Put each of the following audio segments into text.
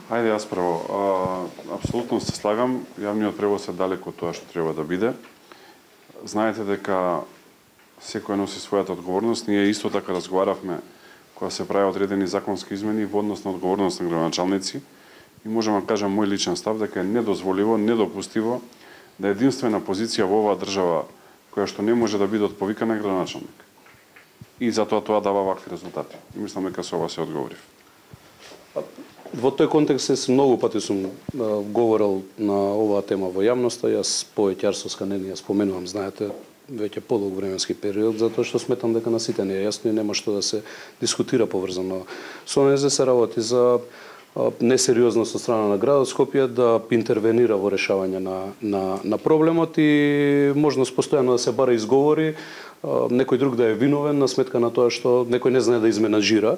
Ајде, јас прво. Апсолутно се слагам, јавниот превоз е далеко од тоа што треба да биде. Знаете дека секој носи својата одговорност. Ние исто така разговаравме кога се прави одредени законски измени во однос на одговорност на градоначалници и можам да кажам мој личен став дека е недозволиво, недопустиво да единствена позиција во оваа држава која што не може да биде отповикана е градоначалник. И затоа тоа дава вакви резултати. И мислам дека со ова се одговорив. Во тој контекст многу пати сум говорил на оваа тема во јавноста. Јас повеќе Арсовска не ја споменувам, знаете, веќе подолг временски период, затоа што сметам дека на сите не е јасно и нема што да се дискутира поврзано. Со НЗ се работи за несериозност од страна на градот Скопје да интервенира во решавање на проблемот и можност постојано да се бара изговори, некој друг да е виновен на сметка на тоа што некој не знае да изменаџира.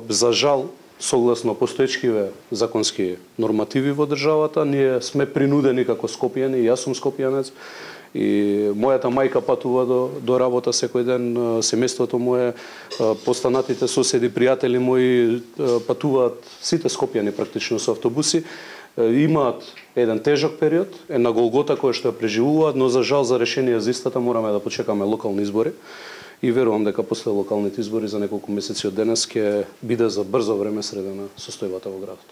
За жал, согласно постоечкиве законски нормативи во државата, ние сме принудени како скопјани, јас сум скопјанец, и мојата мајка патува до работа секој ден, семејството мое, постанатите соседи, пријатели мои патуваат, сите скопјани практично со автобуси, имаат еден тежок период, една голгота која што ја преживуваат, но за жал за решение за истата мораме да почекаме локални избори. И верувам дека после локалните избори за неколку месеци од денес ќе биде за брзо време средена состојбата во градот.